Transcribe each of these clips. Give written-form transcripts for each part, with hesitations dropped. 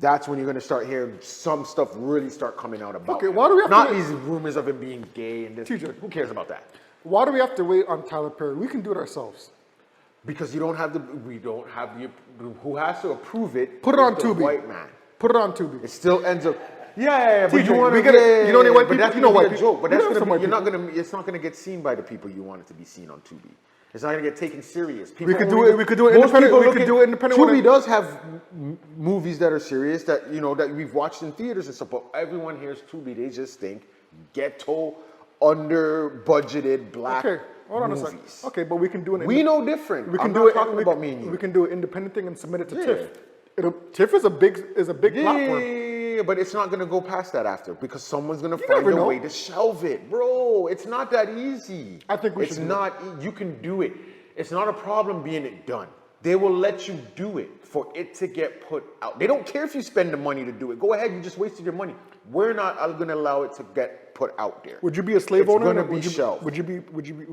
that's when you're going to start hearing some stuff really start coming out about Okay, him. why do we have Not to... these rumors of him being gay and this. TJ. Who cares about that? Why do we have to wait on Tyler Perry? We can do it ourselves. Because we don't have the, who has to approve it. Put it on the Tubi. White man. Put it on Tubi. It still ends up. Yeah, but TJ, you want we to get it. You know the white but people. that's You know gonna white be a people. joke. But You that's know some gonna white be. You're not people. gonna. It's not gonna get seen by the people you want it to be seen on Tubi. It's not gonna get taken serious. People We could do it. We could do it most independent. people We look could at- do it independent. Tubi does have movies that are serious that that we've watched in theaters and stuff. But everyone hears Tubi, they just think ghetto, under budgeted black. Okay, hold on a movies. second. Okay, but we can do it. We know different. We can I'm do not it. talking we about can, me and you. We can do an independent thing and submit it to Yeah. TIFF. TIFF is a big platform. Yeah, but it's not gonna go past that after because someone's gonna You find never a know. way to shelve it, bro. It's not that easy. I think we it's should do not. You can do it. It's not a problem being it done. They will let you do it for it to get put out. They don't care if you spend the money to do it. Go ahead, you just wasted your money. We're not gonna allow it to get put out there. Would you be a slave It's owner? gonna be would you, shelved. Would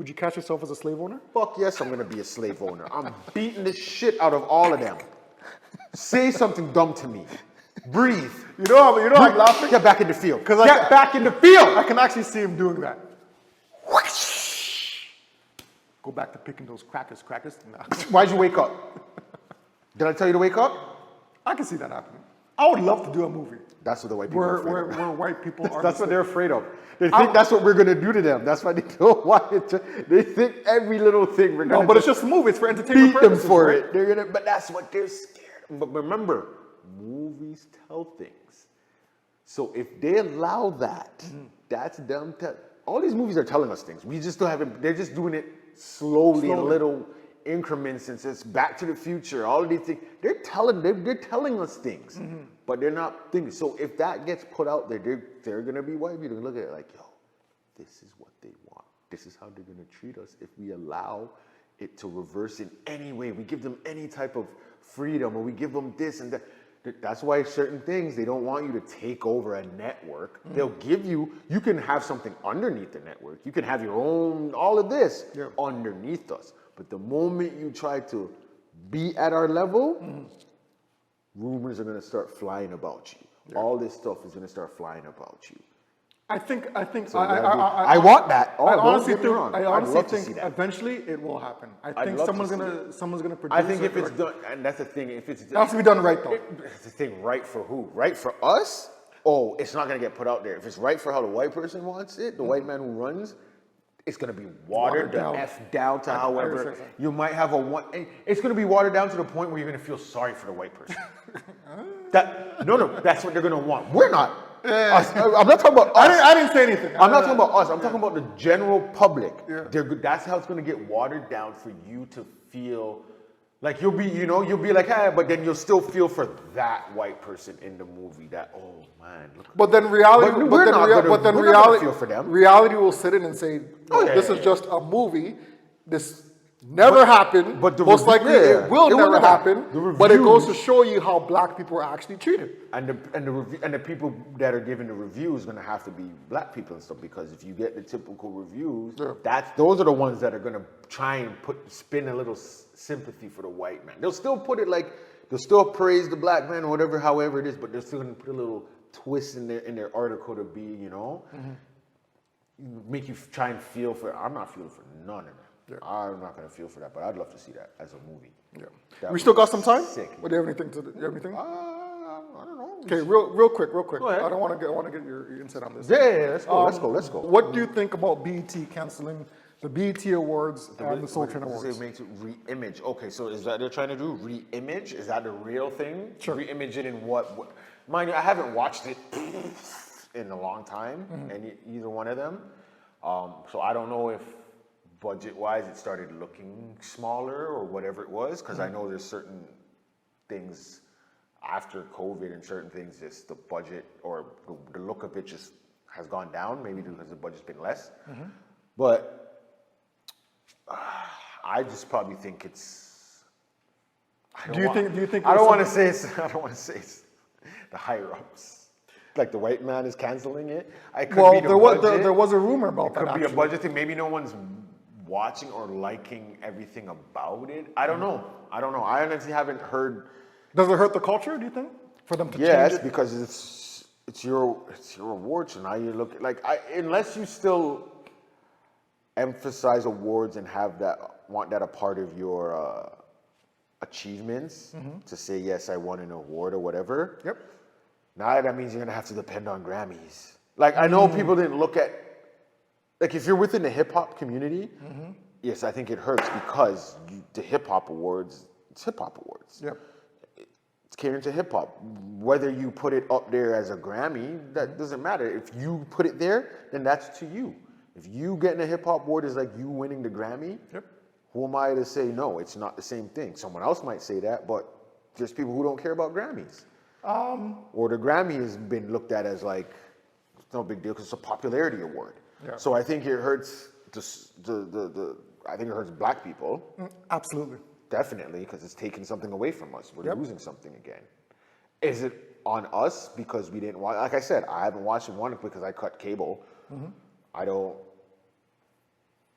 you catch yourself as a slave owner? Fuck yes, I'm gonna be a slave owner. I'm beating the shit out of all of them. Say something dumb to me. Breathe. You know I'm laughing? Get back in the field. Because Get back in the field. I can actually see him doing that. Go back to picking those crackers. Nah. Why'd you wake up? Did I tell you to wake up? I can see that happening. I would love to do a movie That's what the white people are where afraid of. white people are. That's what they're afraid of. They think that's what we're gonna do to them. That's why they don't want it to. They think every little thing we're gonna No, but it's just a movie. It's for entertainment beat them purposes. for right? it. They're gonna, but that's what they're scared of. But remember, movies tell things. So if they allow that, that's them. All these movies are telling us things. We just don't have it. They're just doing it slowly. in little increments. Since it's Back to the Future, all of these things, they're telling us things, but they're not thinking. So if that gets put out there, they're gonna be white people. Look at it like, yo, this is what they want. This is how they're gonna treat us if we allow it to reverse in any way. We give them any type of freedom, or we give them this and that. That's why certain things, they don't want you to take over a network. They'll give you can have something underneath the network. You can have your own, all of this underneath us. But the moment you try to be at our level, rumors are gonna start flying about you. Yeah. All this stuff is gonna start flying about you. I think. So I want that. I honestly think. Love to see that. Eventually it will happen. I think love someone's to see gonna produce. I think if it it's done, and that's the thing. If it's it has to be done right though. It's the thing, right for who? Right for us? Oh, it's not gonna get put out there. If it's right for how the white person wants it, the white man who runs, it's gonna be watered the F down to however you might have it's gonna be watered down to the point where you're gonna feel sorry for the white person. That's what they're gonna want. We're not. Us. I'm not talking about us. I didn't say anything. I'm not talking about us. I'm talking about the general public. Yeah. That's how it's going to get watered down for you to feel like you'll be like, hey, but then you'll still feel for that white person in the movie. That man, look. But then reality. We're not gonna feel for them. Reality will sit in and say, "This is just a movie. This." Never happened, but most likely it will never happen. But it goes to show you how black people are actually treated. And the people that are giving the reviews going to have to be black people and stuff, because if you get the typical reviews, those are the ones that are going to try and spin a little sympathy for the white man. They'll still put it like they'll still praise the black man or whatever, however it is, but they're still going to put a little twist in their article to be, make you try and feel for. I'm not feeling for none of them. Yeah. I'm not gonna feel for that, but I'd love to see that as a movie. Yeah, we still got some time. Sick. Do you have anything? I don't know. Okay, real quick. I want to get your insight on this. Yeah, let's go. What do you think about BET canceling the BET Awards and the Soul Train Awards? It makes it re-image. Okay, so is that they're trying to do re-image? Is that the real thing? Sure. Re-image it in what? Mind you, I haven't watched it in a long time, either one of them. So I don't know if budget-wise it started looking smaller or whatever it was, because I know there's certain things after COVID and certain things, just the budget or the look of it just has gone down, maybe because the budget's been less. But I just probably think it's. I don't want to say it's the higher ups. Like the white man is canceling it. There was a rumor about that. It could be a budget thing. Maybe no one's watching or liking everything about it. I don't know. I honestly haven't heard. Does it hurt the culture, do you think? for them to change Yes, it? because it's your award. So now you look like unless you still emphasize awards and want that a part of your achievements to say yes, I won an award or whatever. Yep. Now that means you're gonna have to depend on Grammys. Like I know people didn't look at like if you're within the hip hop community, yes, I think it hurts because the hip hop awards, it's hip hop awards. Yep. It's catering to hip hop. Whether you put it up there as a Grammy, that doesn't matter. If you put it there, then that's to you. If you getting a hip hop award is like you winning the Grammy, who am I to say no? It's not the same thing. Someone else might say that, but there's people who don't care about Grammys. Or the Grammy has been looked at as like it's no big deal because it's a popularity award. Yeah. So I think it hurts I think it hurts black people. Absolutely. Definitely, because it's taking something away from us. We're losing something again. Is it on us because we didn't watch? Like I said, I haven't watched one because I cut cable. I don't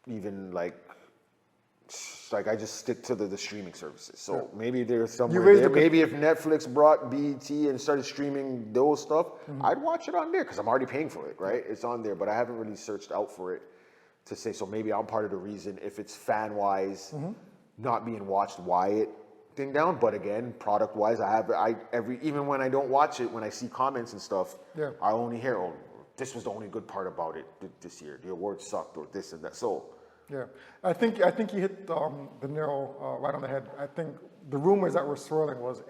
even like I just stick to the streaming services. So maybe there's somewhere there. Maybe if Netflix brought BET and started streaming those stuff, I'd watch it on there because I'm already paying for it, right? It's on there, but I haven't really searched out for it to say. So maybe I'm part of the reason if it's fan wise. Not being watched, why it thing down. But again, product wise, even when I don't watch it, when I see comments and stuff, I only hear, oh, this was the only good part about it this year. The award sucked or this and that. So yeah, I think you hit the nail right on the head. I think the rumors that were swirling was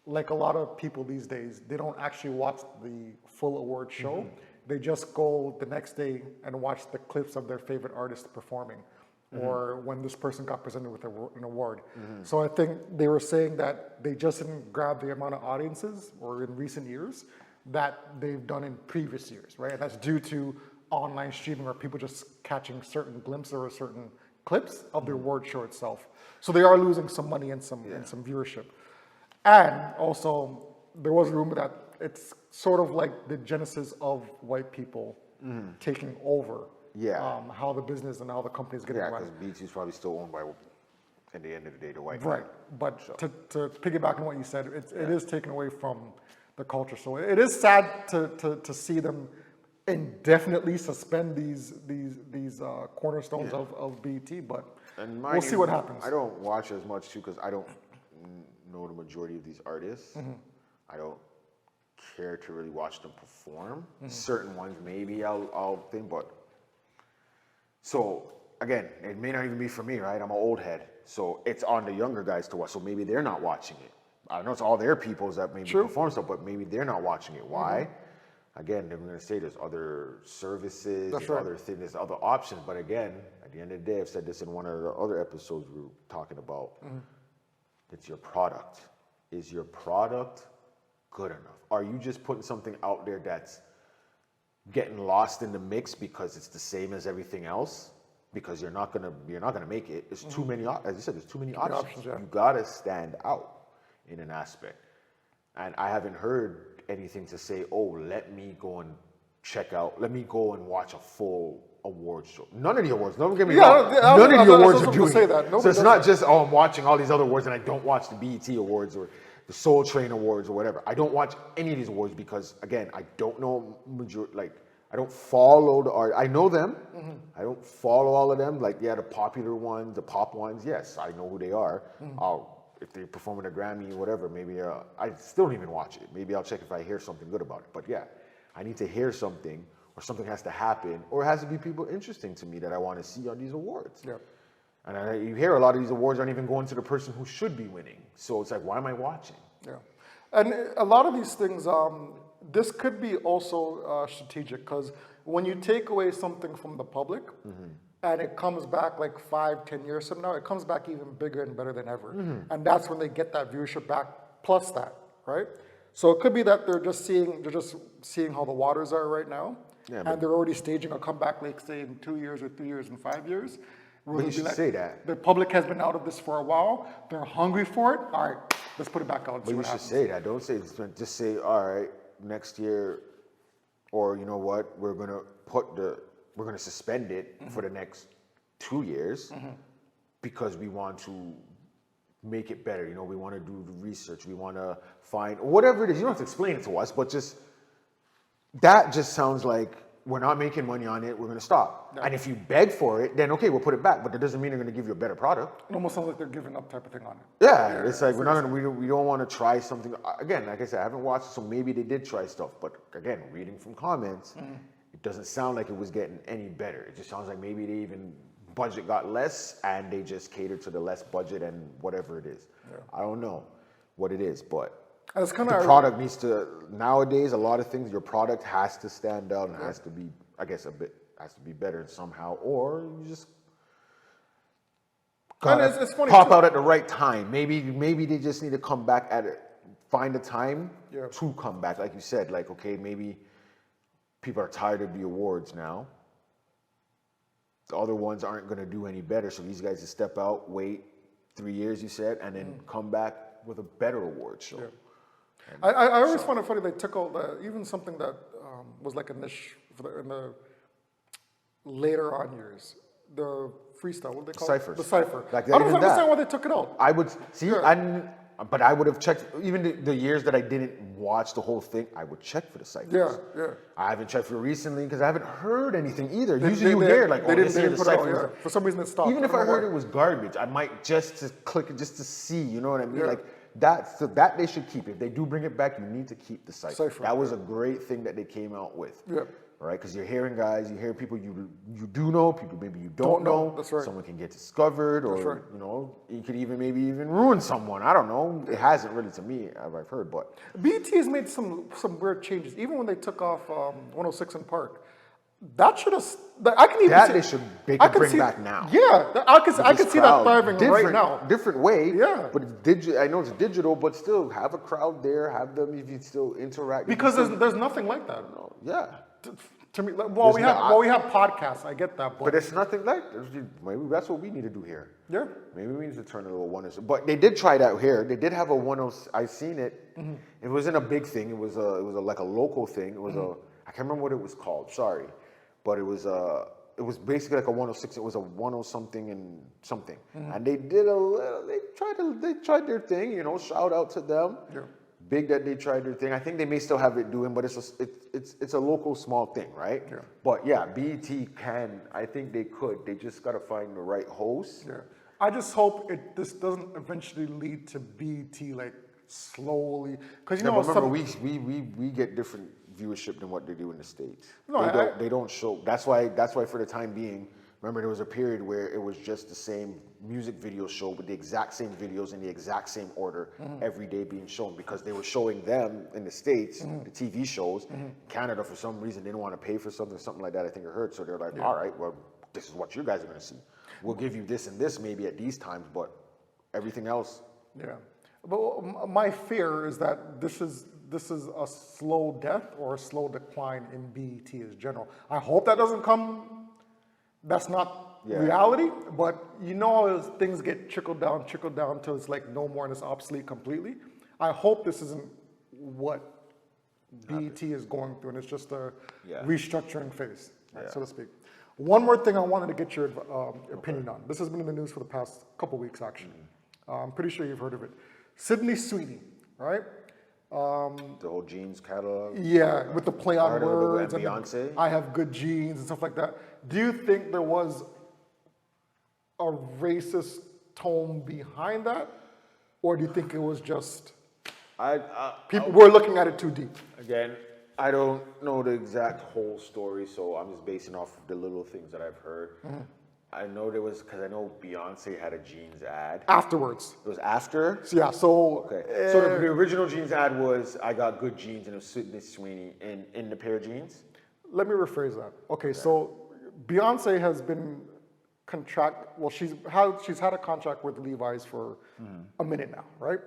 like a lot of people these days, they don't actually watch the full award show. They just go the next day and watch the clips of their favorite artist performing. Or when this person got presented with an award. So I think they were saying that they just didn't grab the amount of audiences or in recent years that they've done in previous years, right? And that's due to online streaming or people just catching certain glimpses or certain clips of the award show itself. So they are losing some money and some viewership. And also there was a rumor that it's sort of like the genesis of white people taking over. How the business and how the company is getting run. because BT is probably still owned by, at the end of the day, the white Right, but to piggyback on what you said, it is taken away from the culture. So it is sad to see them indefinitely suspend these cornerstones of BT, but we'll see what happens. I don't watch as much too because I don't know the majority of these artists. I don't care to really watch them perform. Certain ones maybe I'll think, but. So again, it may not even be for me, right? I'm an old head, so it's on the younger guys to watch. So maybe they're not watching it. I know it's all their peoples that maybe perform stuff, but maybe they're not watching it. Why? Again, they're going to say there's other services, other things, there's other options. But again, at the end of the day, I've said this in one of the other episodes we were talking about. It's your product. Is your product good enough? Are you just putting something out there that's getting lost in the mix because it's the same as everything else? Because you're not gonna make it. There's too many, as you said, there's too many options. You gotta stand out in an aspect. And I haven't heard anything to say, oh, let me go and watch a full awards show. None of the awards, don't get me wrong. None of the awards are doing it. So it's not just, oh, I'm watching all these other awards and I don't watch the BET awards or the Soul Train awards or whatever. I don't watch any of these awards because, again, I don't know I don't follow the art. I know them. I don't follow all of them. Like, the popular ones, the pop ones, yes, I know who they are. If they perform at a Grammy or whatever, maybe I still don't even watch it. Maybe I'll check if I hear something good about it. But yeah, I need to hear something or something has to happen or it has to be people interesting to me that I want to see on these awards. And you hear a lot of these awards aren't even going to the person who should be winning. So it's like, why am I watching? And a lot of these things, this could be also strategic because when you take away something from the public and it comes back like 5-10 years from now, it comes back even bigger and better than ever. And that's when they get that viewership back plus that, right? So it could be that they're just seeing how the waters are right now, and they're already staging a comeback, like say in 2 years or 3 years and 5 years. But you should say that. The public has been out of this for a while. They're hungry for it. All right, let's put it back out. But you should say that. Don't say, just say, all right, next year, or you know what, we're gonna suspend it for the next 2 years because we want to make it better. You know, we want to do the research. We want to find whatever it is. You don't have to explain it to us, but that just sounds like we're not making money on it. We're going to stop. Yeah. And if you beg for it, then okay, we'll put it back. But that doesn't mean they're going to give you a better product. It almost sounds like they're giving up type of thing on it. Yeah, it's like we're not going to. We don't want to try something. Again, like I said, I haven't watched it, so maybe they did try stuff. But again, reading from comments, it doesn't sound like it was getting any better. It just sounds like maybe they even budget got less and they just catered to the less budget and whatever it is. Yeah. I don't know what it is, but it's kind the of product needs to, nowadays, a lot of things, your product has to stand out and has to be, I guess, has to be better somehow, or you just it's funny pop too. out at the right time. Maybe they just need to come back at it, find a time to come back. Like you said, like, okay, maybe people are tired of the awards now. The other ones aren't going to do any better, so these guys just step out, wait 3 years, you said, and then come back with a better award show. Yeah. I always find it funny they took all even something that was like a niche in the later on years, the freestyle, what do they call Ciphers. it? The cipher. Like I don't understand why they took it out. I would see, but I would have checked, even the years that I didn't watch the whole thing, I would check for the ciphers. Yeah. I haven't checked for it recently because I haven't heard anything either. Usually you hear like, this year the ciphers. For some reason it stopped. Even if I heard it was garbage, I might just to click it just to see, you know what I mean? Like that they should keep. If they do bring it back, you need to keep the cipher. That was a great thing that they came out with. Yeah. Right? Because you're hearing guys, you hear people you do know, people maybe you don't know. That's right. Someone can get discovered, or you know, you could maybe even ruin someone. I don't know. It hasn't really to me, I've heard, but BET has made some weird changes. Even when they took off 106 in Park, that should have. I can even see, they could bring back now. Yeah, I could see that thriving right now. Different way. Yeah, but it's digital. I know it's digital, but still have a crowd there. Have them if you still interact. Because there's nothing like that. No, yeah. To me, we have podcasts. I get that, but it's nothing like. Maybe that's what we need to do here. Yeah. Maybe we need to turn a little 106. But they did try that here. They did have a 106. I seen it. Mm-hmm. It wasn't a big thing. It was like a local thing. It was I can't remember what it was called. Sorry, but it was basically like a 106. It was a 10 something and something. Mm-hmm. And they did a little. They tried their thing. You know, shout out to them. Yeah. Big that they tried their thing. I think they may still have it doing, but it's a local small thing, right? Yeah. But yeah, BET can. I think they could. They just got to find the right host. Yeah. I just hope this doesn't eventually lead to BET like slowly, because you know. Remember, we get different viewership than what they do in the States. No, they don't show. That's why for the time being. Remember, there was a period where it was just the same music video show with the exact same videos in the exact same order every day being shown, because they were showing them in the States, the TV shows. Canada, for some reason, they didn't want to pay for something like that, I think I heard. So they're like, all right, well, this is what you guys are going to see. We'll give you this and this maybe at these times, but everything else. Yeah. But my fear is that this is a slow death or a slow decline in BET as general. I hope that doesn't come. That's not reality, but you know, as things get trickled down till it's like no more and it's obsolete completely. I hope this isn't what BET is going through, and it's just a restructuring phase, so to speak. One more thing I wanted to get your opinion on. This has been in the news for the past couple weeks, actually. I'm pretty sure you've heard of it. Sydney Sweeney, right? The old jeans catalog. Yeah, with the play on words and Beyonce. I have good genes and stuff like that. Do you think there was a racist tone behind that, or do you think it was just people were looking at it too deep? Again, I don't know the exact whole story, so I'm just basing off of the little things that I've heard. I know there was, because I know Beyonce had a jeans ad. Afterwards. It was after? Yeah, so... Okay. So the original jeans ad was, I got good jeans, and it was Sydney Sweeney in the pair of jeans? Let me rephrase that. Okay, so Beyonce has been she's had a contract with Levi's for a minute now, right?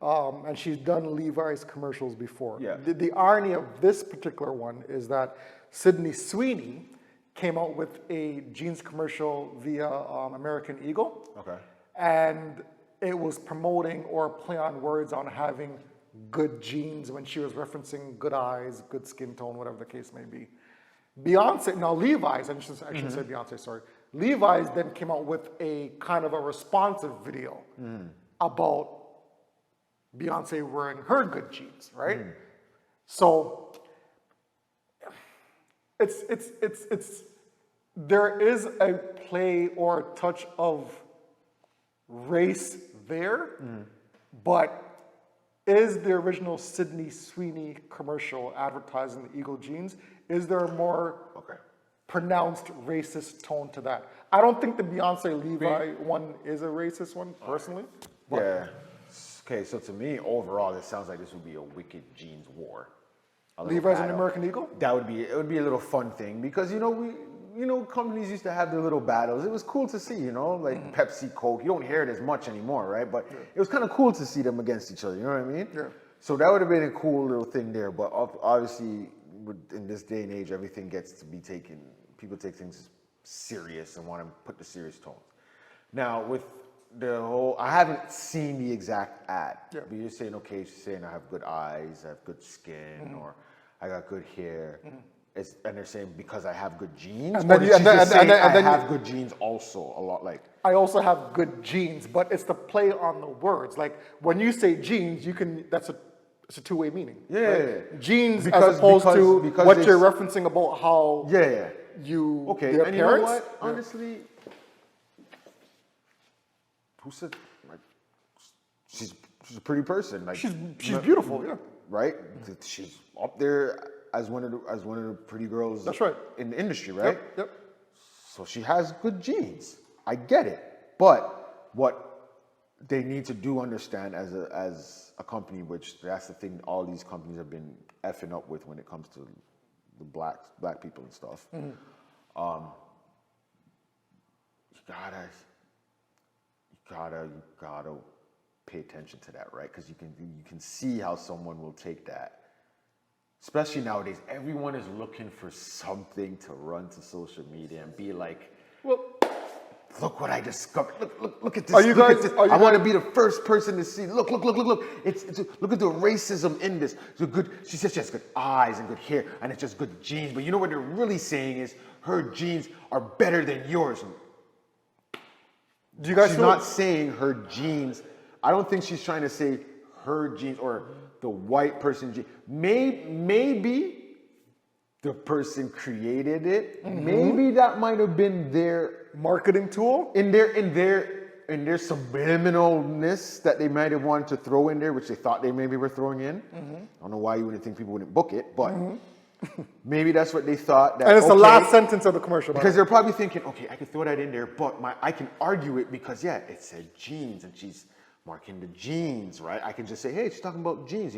And she's done Levi's commercials before. Yeah. The irony of this particular one is that Sydney Sweeney came out with a jeans commercial via American Eagle. Okay. And it was promoting or play on words on having good genes when she was referencing good eyes, good skin tone, whatever the case may be. Beyonce, now Levi's, I shouldn't say Beyonce, sorry. Levi's then came out with a kind of a responsive video about Beyonce wearing her good jeans, right? So it's there is a play or a touch of race there, but is the original Sydney Sweeney commercial advertising the Eagle jeans, is there a more pronounced racist tone to that? I don't think the Beyonce Levi one is a racist one, personally. But Yeah. Okay, so to me, overall, it sounds like this would be a wicked jeans war. A little Levi's an battle. American Eagle? It would be a little fun thing because companies used to have their little battles. It was cool to see, like Pepsi, Coke. You don't hear it as much anymore, right? But it was kind of cool to see them against each other. You know what I mean? Yeah. So that would have been a cool little thing there. But obviously, in this day and age, everything gets to be taken. People take things serious and want to put the serious tones. Now with the whole, I haven't seen the exact ad, but you're saying, okay, she's saying I have good eyes, I have good skin, or I got good hair. And they're saying because I have good genes, And then I have good genes also a lot like. I also have good genes, but it's the play on the words. Like when you say genes, it's a two-way meaning. Yeah. Genes Because as opposed to what it's- you're referencing about how you Okay, their and you know appearance. what? Honestly, who said like she's a pretty person? Like She's beautiful, yeah. Right? She's up there as one of the pretty girls. That's right. In the industry, right? Yep. So she has good genes. I get it. But what they need to do understand as a company, which that's the thing all these companies have been effing up with when it comes to the black people and stuff. You gotta pay attention to that, right? Because you can see how someone will take that. Especially nowadays, everyone is looking for something to run to social media and be like, Well, look what I discovered. Look at this. Are you look guys- at this. are you I want to guys- be the first person to see. Look. It's look at the racism in this. It's good. She says she has good eyes and good hair, and it's just good genes. But you know what they're really saying is her genes are better than yours. do you guys She's feel not saying her genes. I don't think she's trying to say her genes or the white person gene. Maybe the person created it. Maybe that might have been their marketing tool? in their subliminalness that they might have wanted to throw in there, which they thought they maybe were throwing in. I don't know why you wouldn't think people wouldn't book it, but maybe that's what they thought. That, And it's the okay, last sentence of the commercial. because they're probably thinking, okay, I could throw that in there, but I can argue it because it said genes and she's marking the genes, right? I can just say, hey, she's talking about genes,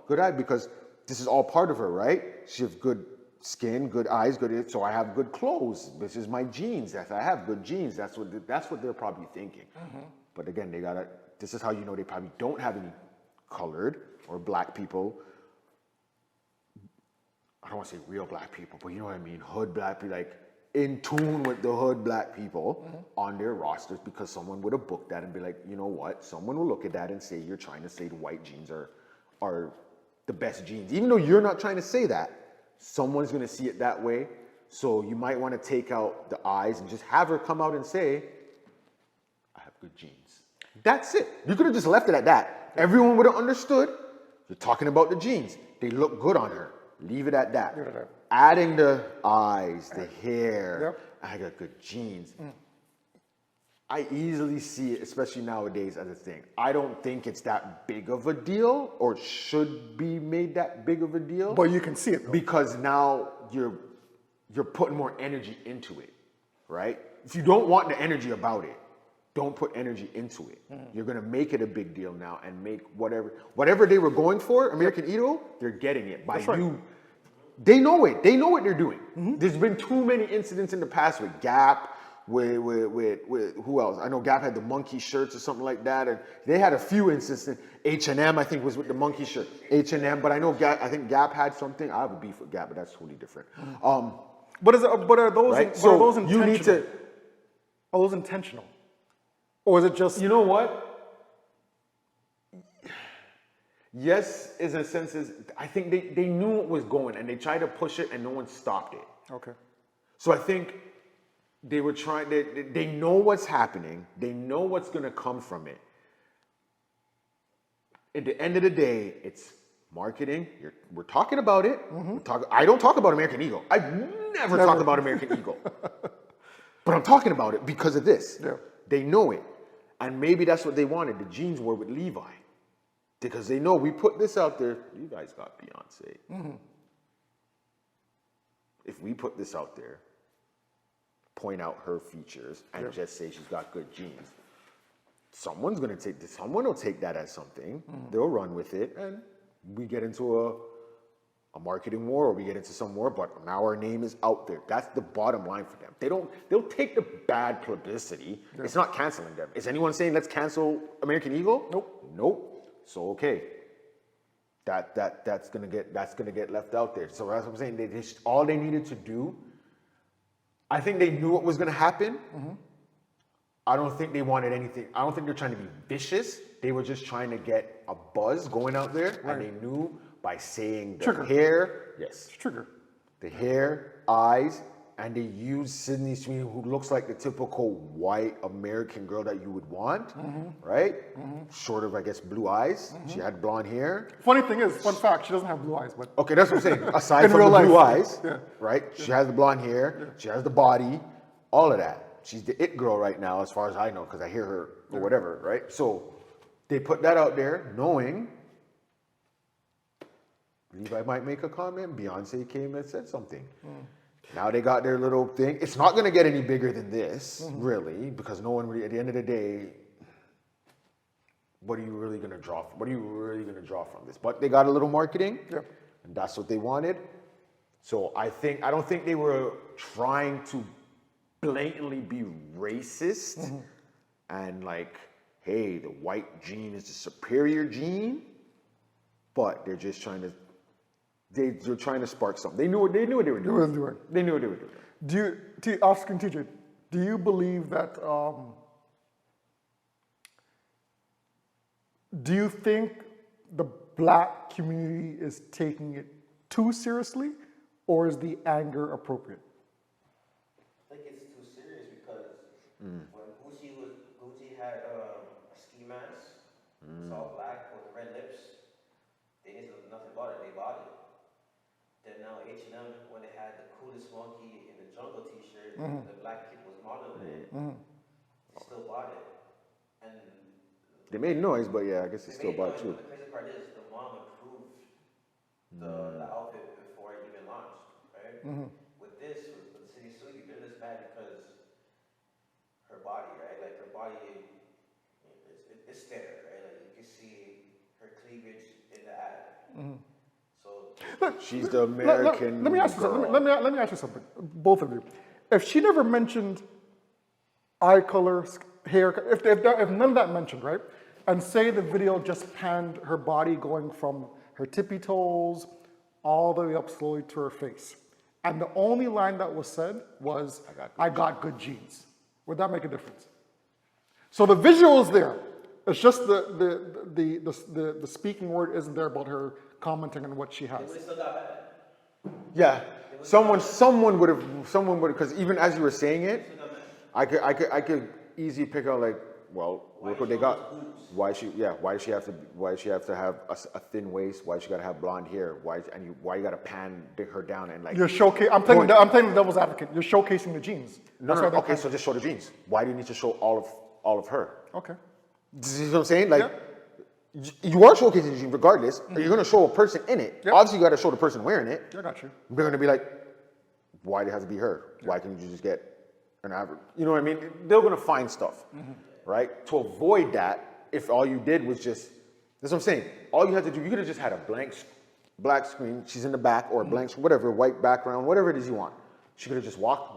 good eye, because this is all part of her, right? She has good skin, good eyes, good, so I have good clothes. This is my genes. I have good genes. That's what they're probably thinking. But again, this is how you know they probably don't have any colored or black people. I don't want to say real black people, but you know what I mean, hood black people, like in tune with the hood black people on their rosters, because someone would have booked that and be like, you know what, someone will look at that and say you're trying to say the white genes are the best genes. Even though you're not trying to say that, someone's going to see it that way. So you might want to take out the eyes and just have her come out and say, I have good genes. That's it. You could have just left it at that. Everyone would have understood. You're talking about the genes. They look good on her. Leave it at that. Adding the eyes, the hair. I got good genes. I easily see it, especially nowadays, as a thing. I don't think it's that big of a deal or should be made that big of a deal. But you can see it, though. Because now you're putting more energy into it, right? If you don't want the energy about it, don't put energy into it. You're gonna make it a big deal now and make whatever they were going for, American Idol, they're getting it by you. They know it. They know what they're doing. There's been too many incidents in the past with Gap, with who else? I know Gap had the monkey shirts or something like that, and they had a few instances. H&M, I think, was with the monkey shirt. H&M, but I think Gap had something. I have a beef with Gap, but that's totally different. But are those right? are those intentional? You need to. Are those intentional? Or is it just... You know what? Yes, in a sense, I think they knew what was going and they tried to push it and no one stopped it. Okay. So I think they were trying, they know what's happening. They know what's going to come from it. at the end of the day, it's marketing. We're talking about it. I don't talk about American Eagle. I never talk about American Eagle. But I'm talking about it because of this. Yeah. They know it. And maybe that's what they wanted. The jeans were with Levi. Because they know we put this out there. Levi's got Beyonce. If we put this out there, point out her features, and just say she's got good jeans, someone will take that as something. They'll run with it, and we get into a marketing war, or we get into some war, but now our name is out there. That's the bottom line for them. They'll take the bad publicity. It's not canceling them. Is anyone saying let's cancel American Eagle? Nope. So okay. That's gonna get left out there. So that's what I'm saying. All they needed to do, I think they knew what was gonna happen. I don't think they wanted anything. I don't think they're trying to be vicious. They were just trying to get a buzz going out there, and they knew by saying the hair, the hair, eyes, and they used Sydney Sweeney, who looks like the typical white American girl that you would want, right? Sort of, I guess, blue eyes. She had blonde hair. Funny thing is, fun fact, she doesn't have blue eyes, but okay, that's what I'm saying. Aside from the blue eyes, right? She has the blonde hair. She has the body, all of that. She's the it girl right now, as far as I know, because I hear her or whatever, right? So they put that out there, knowing Levi might make a comment. Beyonce came and said something. Now they got their little thing. It's not going to get any bigger than this, really, because no one really, at the end of the day, what are you really going to draw from? What are you really going to draw from this? But they got a little marketing, and that's what they wanted. So I don't think they were trying to blatantly be racist and like, hey, the white gene is the superior gene, but they're just trying to. They're trying to spark something. They knew what they were doing. They knew what they were doing. Asking TJ, do you believe that? Do you think the black community is taking it too seriously, or is the anger appropriate? I think it's too serious because when Gucci had a ski mask, it's all black with red lips. They didn't know nothing about it. They bought it. Then now H&M, when they had the coolest monkey in the jungle T-shirt, the black kid was modeling it. They still bought it, and they made noise, but yeah, I guess they still bought it too. The crazy part is the mom approved the outfit before it even launched, right? With City Sweetie, they're just mad because her body, right? Like her body, it's there, right? Like you can see her cleavage in the ad. She's the American. Let me ask you something. Let me ask you something. Both of you, if she never mentioned eye color, hair, if none of that mentioned, right? And say the video just panned her body going from her tippy toes all the way up slowly to her face, and the only line that was said was, "I got good genes." Would that make a difference? So the visual is there. It's just the speaking word isn't there about her commenting on what she has. They still got mad. Yeah, someone would have, because even as you were saying it, I could easily pick out like, well, look what they got. Why does she have to have a thin waist? Why she got to have blonde hair? Why you got to pan her down and like? I'm playing the devil's advocate. You're showcasing the genes. No. Okay, so just show the jeans. Why do you need to show all of her? Okay. You know what I'm saying? Like, you are showcasing the jeans regardless. You're going to show a person in it. Obviously, you got to show the person wearing it. I got you. They're going to be like, why do it have to be her? Why can't you just get an average? You know what I mean? They're going to find stuff, right? To avoid that, if all you did was just, that's what I'm saying. All you had to do, you could have just had a black screen. She's in the back, or a blank, whatever, white background, whatever it is you want. She could have just walk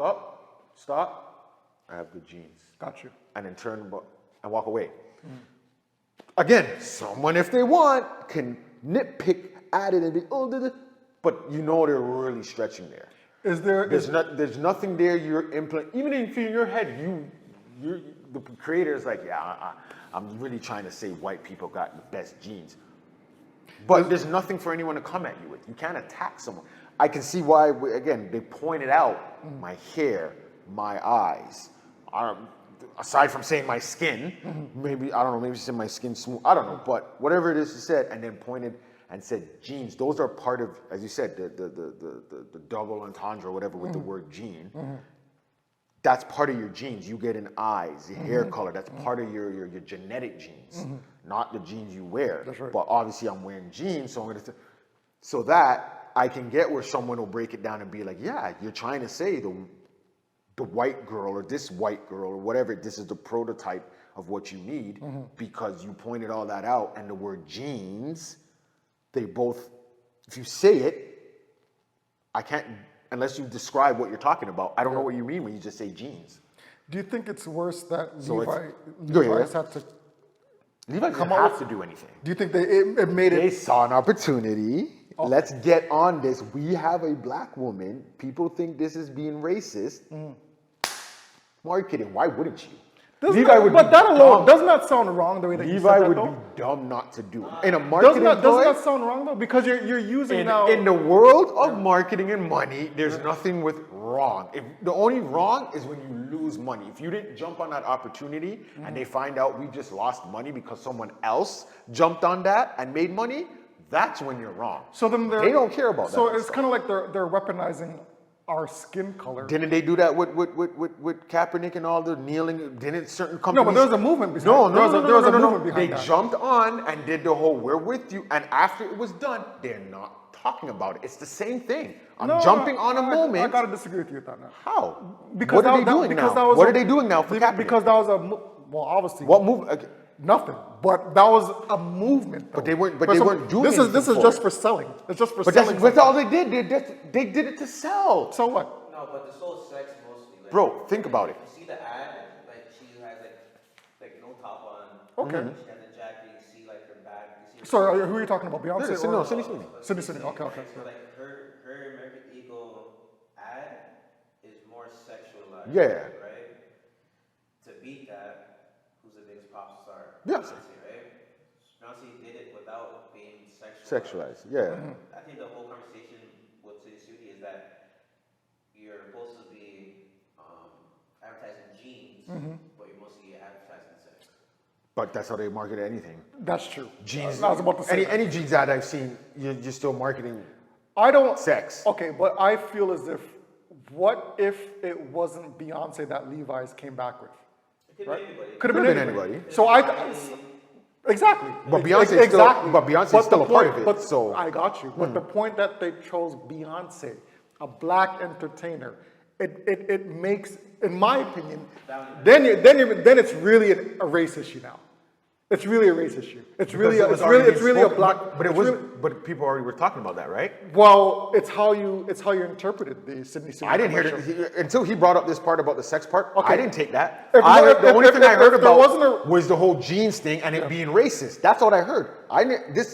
up, stop. I have good jeans. Got you. And then turn and walk away. Again, someone, if they want, can nitpick at it and be, but you know they're really stretching there. There's nothing there you're implementing. Even if in your head, the creator is like, I'm really trying to say white people got the best genes. But there's nothing for anyone to come at you with. You can't attack someone. I can see why, again, they pointed out my hair, my eyes, aside from saying my skin, maybe, I don't know, maybe she said my skin smooth, I don't know, but whatever it is she said, and then pointed and said jeans. Those are part of, as you said, the double entendre or whatever with the word gene. That's part of your genes. You get in eyes, your hair color. That's part of your genetic genes, not the jeans you wear. That's right. But obviously, I'm wearing jeans, so I'm gonna. So that I can get where someone will break it down and be like, yeah, you're trying to say the white girl or this white girl or whatever. This is the prototype of what you need because you pointed all that out. And the word jeans, they both. If you say it, I can't. Unless you describe what you're talking about, I don't know what you mean when you just say jeans. Do you think it's worse that So Levi's had to Levi come didn't out have to do anything. Do you think it made They it? saw an opportunity. Okay. Let's get on this. We have a black woman. People think this is being racist. Marketing. Why wouldn't you? But that alone, doesn't that sound wrong the way that you said Levi that would though? be dumb not to do it. In a marketing Doesn't ploy, that sound wrong though? Because you're using now. in the world of marketing and money, there's nothing with wrong. The only wrong is when you lose money. If you didn't jump on that opportunity and they find out we just lost money because someone else jumped on that and made money, that's when you're wrong. So then they don't care about that. So it's kind of like they're weaponizing our skin color. Didn't they do that with Kaepernick and all the kneeling? Didn't certain companies? No, but there was a movement behind it. There was a movement behind They that. jumped on and did the whole "we're with you," and after it was done, they're not talking about it. It's the same thing. I'm jumping on a moment. I gotta disagree with you with that now. How? Because what are they doing now? What are they doing now for Kaepernick? Because that was well, obviously. What move? Okay. Nothing. But that was a movement. Though. But they weren't. But they weren't doing. This is anything just it. for selling. It's just for But selling. that's all they did. They did it to sell. So what? No, but this whole sex mostly. Like, Bro, think about it. You see the ad, like she has like no top on. Okay. She has a jacket. You see like her back. You see her So who are you talking about? Beyonce? No, or? Cindy Sweeney. Cindy Sweeney. Okay. So like her American Eagle ad is more sexualized. Yeah. Right. To beat that, who's the biggest pop star? Beyonce. Right. Beyonce did it without being sexualized. Sexualized. Yeah. I think the whole conversation with Cindy Sweeney is that you're supposed to be advertising jeans, but you're mostly advertising sex. But that's how they market anything. That's true. Jeans. I was about to say. Any jeans ad I've seen, you're still marketing I don't. sex. Okay, but I feel as if, what if it wasn't Beyonce that Levi's came back with? It could be anybody. Could have been anybody. anybody. So exactly. But Beyonce's still- exactly. but Beyonce's the still a part of point- it, But so- I got you. But the point that they chose Beyonce, a black entertainer, it makes, in my opinion, then it's really a race issue now. It's really a race issue. It's really a black. But it was. But people already were talking about that, right? Well, it's how you interpreted the Sydney Sweeney I didn't hear commercial. it until he brought up this part about the sex part. Okay. I didn't take that. If I you- heard, the if- only if- thing I if heard there about wasn't a- was the whole jeans thing and it being racist. That's what I heard. This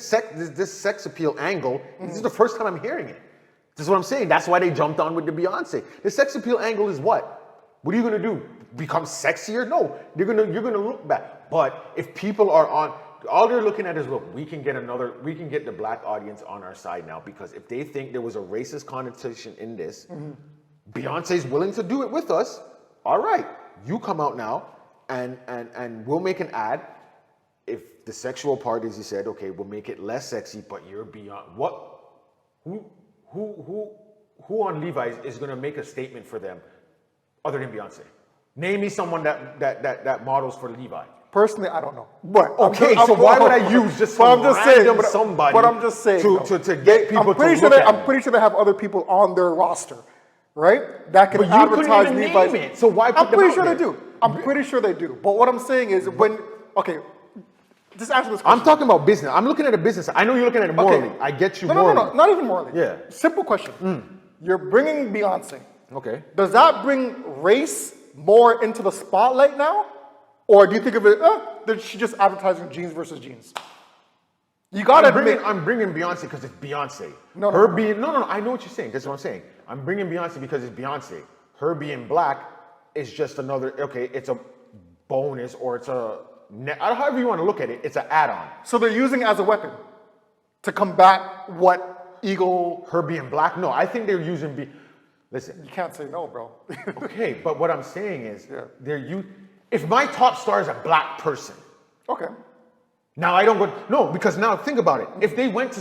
sex appeal angle. This is the first time I'm hearing it. This is what I'm saying. That's why they jumped on with the Beyonce. The sex appeal angle is what? What are you gonna do? Become sexier? No, you're gonna look bad. But if people are on, all they're looking at is, look, we can get the black audience on our side now, because if they think there was a racist connotation in this, Beyonce's willing to do it with us. All right, you come out now and we'll make an ad. If the sexual part, as you said, okay, we'll make it less sexy, but you're beyond what? Who on Levi's is gonna make a statement for them other than Beyonce? Name me someone that models for Levi. Personally, I don't know. But Okay, so why would I use just some random somebody But I'm just saying to get people to look at I'm them? pretty sure they have other people on their roster, right? That can But you couldn't advertise even Levi's. name it, so why put I'm them pretty out sure there? they do. I'm pretty sure they do. But what I'm saying is just answer this question. I'm talking about business. I'm looking at a business. I know you're looking at it morally. Okay. I get you No, morally. not even morally. Yeah. Simple question. You're bringing Beyonce. Okay. Does that bring race more into the spotlight now? Or do you think of it, that she's just advertising jeans versus jeans? You gotta admit. I'm bringing Beyonce because it's Beyonce. No, I know what you're saying. That's what I'm saying. I'm bringing Beyonce because it's Beyonce. Her being black is just another, okay, it's a bonus or it's however you want to look at it, it's an add-on. So they're using it as a weapon to combat what Eagle. Her being black? No, I think they're using listen. You can't say no, bro. Okay, but what I'm saying is, If my top star is a black person, Okay. now I don't go, no, because now think about it. If they went to